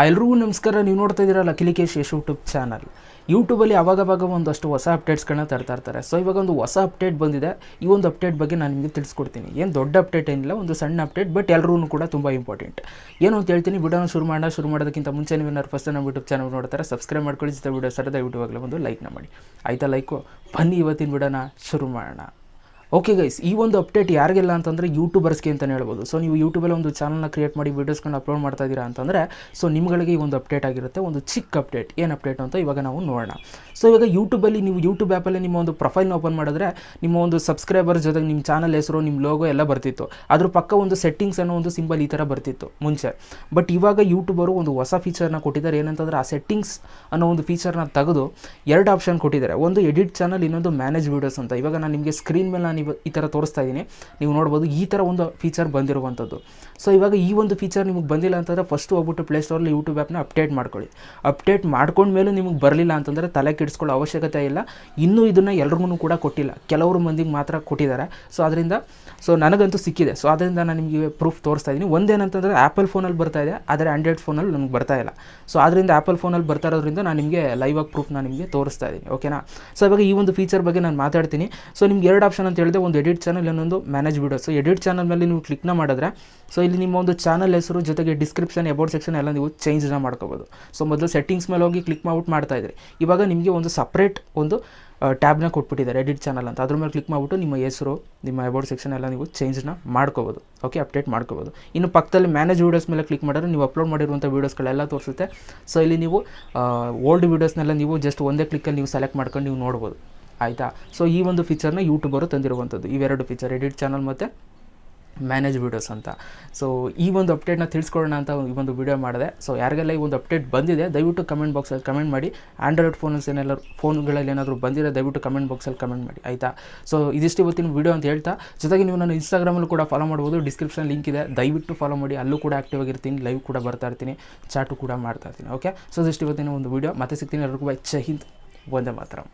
ಎಲ್ರಿಗೂ ನಮಸ್ಕಾರ. ನೀವು ನೋಡ್ತಾ ಇದ್ದೀರಲ್ಲ ಲಿಕೇಶ್ ಯಶ್ ಯೂಟ್ಯೂಬ್ ಚಾನಲ್. ಯೂಟ್ಯೂಬಲ್ಲಿ ಅವಾಗವಾಗ ಒಂದಷ್ಟು ಹೊಸ ಅಪ್ಡೇಟ್ಸ್ಗಳನ್ನ ತರ್ತಾ ಇರ್ತಾರೆ. ಸೊ ಇವಾಗ ಒಂದು ಹೊಸ ಅಪ್ಡೇಟ್ ಬಂದಿದೆ. ಈ ಒಂದು ಅಪ್ಡೇಟ್ ಬಗ್ಗೆ ನಾನು ನಿಮಗೆ ತಿಳಿಸ್ಕೊಡ್ತೀನಿ. ಏನು ದೊಡ್ಡ ಅಪ್ಡೇಟ್ ಏನಿಲ್ಲ, ಒಂದು ಸಣ್ಣ ಅಪ್ಡೇಟ್, ಬಟ್ ಎಲ್ಲರೂ ಕೂಡ ತುಂಬ ಇಂಪಾರ್ಟೆಂಟ್. ಏನು ಅಂತ ಹೇಳ್ತೀನಿ. ವಿಡಿಯೋನ ಶುರು ಮಾಡೋದಕ್ಕಿಂತ ಮುಂಚೆ ನೀವು ಫಸ್ಟ್ ನಮ್ಮ ಯೂಟ್ಯೂಬ್ ಚಾನಲ್ ನೋಡ್ತಾರೆ, ಸಬ್ಸ್ಕ್ರೈಬ್ ಮಾಡ್ಕೊಳ್ಳಿ. ಜೊತೆ ವಿಡಿಯೋ ಸರದ ಯೂಟ್ಯೂಬಾಗಲೇ ಒಂದು ಲೈಕ್ನ ಮಾಡಿ. ಆಯಿತಾ? ಲೈಕು ಬನ್ನಿ ಇವತ್ತಿನ ವಿಡಿಯೋನ ಶುರು ಮಾಡೋಣ. ಓಕೆ ಗೈಸ್, ಈ ಒಂದು ಅಪ್ಡೇಟ್ ಯಾರಿಗೆಲ್ಲ ಅಂತಂದರೆ ಯೂಟ್ಯೂಬರ್ಸ್ಗೆ ಅಂತಲೇ ಹೇಳ್ಬೋದು. ಸೊ ನೀವು ಯೂಟ್ಯೂಬಲ್ಲಿ ಒಂದು ಚಾನಲ್ನ ಕ್ರಿಯೇಟ್ ಮಾಡಿ ವೀಡಿಯೋಸ್ಗಳನ್ನ ಅಪ್ಲೋಡ್ ಮಾಡ್ತಾ ಇದ್ದೀರಾ ಅಂತಂದರೆ ಸೊ ನಿಮ್ಗಳಿಗೆ ಈ ಒಂದು ಅಪ್ಡೇಟ್ ಆಗಿರುತ್ತೆ. ಒಂದು ಚಿಕ್ಕ ಅಪ್ಡೇಟ್. ಏನು ಅಪ್ಡೇಟ್ ಅಂತ ಇವಾಗ ನಾವು ನೋಡೋಣ. ಸೊ ಇವಾಗ ಯೂಟ್ಯೂಬಲ್ಲಿ ನೀವು ಯೂಟ್ಯೂಬ್ ಆ್ಯಪಲ್ಲಿ ನಿಮ್ಮ ಒಂದು ಪ್ರೊಫೈಲ್ನ ಓಪನ್ ಮಾಡಿದ್ರೆ ನಿಮ್ಮ ಒಂದು ಸಬ್ಸ್ಕ್ರೈಬರ್ ಜೊತೆಗೆ ನಿಮ್ಮ ಚಾನಲ್ ಹೆಸರು, ನಿಮ್ಮ ಲೋಗೋ ಎಲ್ಲ ಬರ್ತಿತ್ತು. ಅದ್ರ ಪಕ್ಕ ಒಂದು ಸೆಟ್ಟಿಂಗ್ಸ್ ಅನ್ನೋ ಒಂದು ಸಿಂಬಲ್ ಈ ಥರ ಬರ್ತಿತ್ತು ಮುಂಚೆ. ಬಟ್ ಇವಾಗ ಯೂಟ್ಯೂಬರು ಒಂದು ಹೊಸ ಫೀಚರ್ನ ಕೊಟ್ಟಿದ್ದಾರೆ. ಏನಂತಂದರೆ ಆ ಸೆಟ್ಟಿಂಗ್ಸ್ ಅನ್ನೋ ಒಂದು ಫೀಚರ್ನ ತೆಗೆದು ಎರಡು ಆಪ್ಷನ್ ಕೊಟ್ಟಿದ್ದಾರೆ. ಒಂದು ಎಡಿಟ್ ಚಾನಲ್, ಇನ್ನೊಂದು ಮ್ಯಾನೇಜ್ ವೀಡಿಯೋಸ್ ಅಂತ. ಇವಾಗ ನಾನು ನಿಮಗೆ ಸ್ಕ್ರೀನ್ ಮೇಲೆ ನೀವು ಈ ಥರ ತೋರಿಸ್ತಾ ಇದ್ದೀನಿ, ನೀವು ನೋಡ್ಬೋದು ಈ ಥರ ಒಂದು ಫೀಚರ್ ಬಂದಿರುವಂಥದ್ದು. ಸೊ ಇವಾಗ ಈ ಒಂದು ಫೀಚರ್ ನಿಮಗೆ ಬಂದಿಲ್ಲ ಅಂತಂದರೆ ಫಸ್ಟು ಹೋಗ್ಬಿಟ್ಟು ಪ್ಲೇಸ್ಟೋರಲ್ಲಿ ಯೂಟ್ಯೂಬ್ ಆ್ಯಪ್ನ ಅಪ್ಡೇಟ್ ಮಾಡ್ಕೊಳ್ಳಿ. ಅಪ್ಡೇಟ್ ಮಾಡ್ಕೊಂಡ್ಮೇಲೂ ನಿಮಗೆ ಬರಲಿಲ್ಲ ಅಂತಂದರೆ ತಲೆ ಕೆಡಿಸ್ಕೊಳ್ಳೋ ಅವಶ್ಯಕತೆ ಇಲ್ಲ. ಇನ್ನೂ ಇದನ್ನು ಎಲ್ರಿಗೂ ಕೂಡ ಕೊಟ್ಟಿಲ್ಲ, ಕೆಲವರು ಮಂದಿಗೆ ಮಾತ್ರ ಕೊಟ್ಟಿದ್ದಾರೆ. ಸೊ ನನಗಂತೂ ಸಿಕ್ಕಿದೆ. ಸೊ ಅದರಿಂದ ನಾನು ನಿಮಗೆ ಪ್ರೂಫ್ ತೋರಿಸ್ತಾ ಇದ್ದೀನಿ. ಒಂದೇನಂತಂದರೆ ಆ್ಯಪಲ್ ಫೋನಲ್ಲಿ ಬರ್ತಾ ಇದೆ, ಆದರೆ ಆಂಡ್ರಾಯ್ಡ್ ಫೋನಲ್ಲಿ ನನಗೆ ಬರ್ತಾ ಇಲ್ಲ. ಸೊ ಅದರಿಂದ ಆ್ಯಪಲ್ ಫೋನಲ್ಲಿ ಬರ್ತಾ ಇರೋದ್ರಿಂದ ನಾನು ನಿಮಗೆ ಲೈವ್ ಆಗಿ ಪ್ರೂಫ್ ನಾನು ನಿಮಗೆ ತೋರಿಸ್ತಾ ಇದ್ದೀನಿ. ಓಕೆನಾ? ಸೊ ಇವಾಗ ಈ ಒಂದು ಫೀಚರ್ ಬಗ್ಗೆ ನಾನು ಮಾತಾಡ್ತೀನಿ. ಸೊ ನಿಮ್ಗೆ ಎರಡು ಆಪ್ಷನ್ ಅಂತ ಹೇಳಿದೆ, ಒಂದು ಎಡಿಟ್ ಚಾನಲ್, ಇನ್ನೊಂದು manage videos. So edit channel ಮೇಲೆ ನೀವು ಕ್ಲಿಕ್ನ ಮಾಡಿದ್ರೆ ಸೊ ಇಲ್ಲಿ ನಿಮ್ಮ ಒಂದು ಚಾನಲ್ ಹೆಸರು ಜೊತೆಗೆ ಡಿಸ್ಕ್ರಿಪ್ಷನ್, ಅಬೌಟ್ ಸೆಕ್ಷನ್ ಎಲ್ಲ ನೀವು ಚೇಂಜ್ನ ಮಾಡ್ಕೋಬೋದು. ಸೊ ಮೊದಲು ಸೆಟ್ಟಿಂಗ್ಸ್ ಮೇಲೆ ಹೋಗಿ ಕ್ಲಿಕ್ ಮಾಡ್ಬಿಟ್ಟು ಮಾಡ್ತಾಯಿದ್ರಿ. ಇವಾಗ ನಿಮಗೆ ಒಂದು ಸಪ್ರೇಟ್ ಒಂದು ಟ್ಯಾಬ್ನ ಕೊಟ್ಬಿಟ್ಟಿದ್ದಾರೆ, ಎಡಿಟ್ ಚಾನಲ್ ಅಂತ. ಅದ್ರ ಮೇಲೆ ಕ್ಲಿಕ್ ಮಾಡಿಬಿಟ್ಟು ನಿಮ್ಮ ಹೆಸರು, ನಿಮ್ಮ ಅಬೌಟ್ ಸೆಕ್ಷನ್ ಎಲ್ಲ ನೀವು ಚೇಂಜ್ನ ಮಾಡ್ಕೋಬೋದು. ಓಕೆ, ಅಪ್ಡೇಟ್ ಮಾಡ್ಕೋಬೋದು. ಇನ್ನು ಪಕ್ಕದಲ್ಲಿ ಮ್ಯಾನೇಜ್ ವೀಡಿಯೋಸ್ ಮೇಲೆ ಕ್ಲಿಕ್ ಮಾಡಿದ್ರೆ ನೀವು ಅಪ್ಲೋಡ್ ಮಾಡಿರುವಂಥ ವೀಡಿಯೋಸ್ಗಳೆಲ್ಲ ತೋರಿಸುತ್ತೆ. ಸೊ ಇಲ್ಲಿ ನೀವು ಓಲ್ಡ್ ವೀಡಿಯೋಸ್ನೆಲ್ಲ ನೀವು ಜಸ್ಟ್ ಒಂದೇ ಕ್ಲಿಕ್ಕಲ್ಲಿ ನೀವು ಸೆಲೆಕ್ಟ್ ಮಾಡ್ಕೊಂಡು ನೀವು ನೋಡ್ಬೋದು. ಆಯಿತಾ? ಸೊ ಈ ಒಂದು ಫೀಚರ್ನ ಯೂಟ್ಯೂಬರು ತಂದಿರುವಂಥದ್ದು, ಇವೆರಡು ಫೀಚರ್, ಎಡಿಟ್ ಚಾನಲ್ ಮತ್ತು ಮ್ಯಾನೇಜ್ ವೀಡಿಯೋಸ್ ಅಂತ. ಸೊ ಈ ಒಂದು ಅಪ್ಡೇಟ್ನ ತಿಳಿಸ್ಕೊಳ್ಳೋಣ ಅಂತ ಈ ಒಂದು ವಿಡಿಯೋ ಮಾಡಿದೆ. ಸೊ ಯಾರಿಗೆಲ್ಲ ಈ ಒಂದು ಅಪ್ಡೇಟ್ ಬಂದಿದೆ ದಯವಿಟ್ಟು ಕಮೆಂಟ್ ಬಾಕ್ಸಲ್ಲಿ ಕಮೆಂಟ್ ಮಾಡಿ. ಆಂಡ್ರಾಯ್ಡ್ ಫೋನ್ಗಳಲ್ಲಿ ಏನಾದರೂ ಬಂದಿರೋ ದಯವಿಟ್ಟು ಕಮೆಂಟ್ ಬಾಕ್ಸಲ್ಲಿ ಕಮೆಂಟ್ ಮಾಡಿ. ಆಯಿತಾ? ಸೊ ಇದಿಷ್ಟು ಇವತ್ತಿನ ವಿಡಿಯೋ ಅಂತ ಹೇಳ್ತಾ, ಜೊತೆಗೆ ನೀವು ನನ್ನ ಇನ್ಸ್ಟಾಗ್ರಾಮಲ್ಲೂ ಕೂಡ ಫಾಲೋ ಮಾಡ್ಬೋದು. ಡಿಸ್ಕ್ರಿಪ್ಷನ್ ಲಿಂಕ್ ಇದೆ, ದಯವಿಟ್ಟು ಫಾಲೋ ಮಾಡಿ. ಅಲ್ಲೂ ಕೂಡ ಆ್ಯಕ್ಟಿವ್ ಆಗಿರ್ತೀನಿ, ಲೈವ್ ಕೂಡ ಬರ್ತಾ ಇರ್ತೀನಿ, ಚಾಟು ಕೂಡ ಮಾಡ್ತಾ ಇರ್ತೀನಿ. ಓಕೆ, ಸೊ ಇದಿಷ್ಟು ಇವತ್ತಿನ ಒಂದು ವಿಡಿಯೋ. ಮತ್ತೆ ಸಿಗ್ತೀನಿ. ಎಲ್ಲರಿಗೂ ಜೈ ಹಿಂದ್, ವಂದೇ ಮಾತರಂ.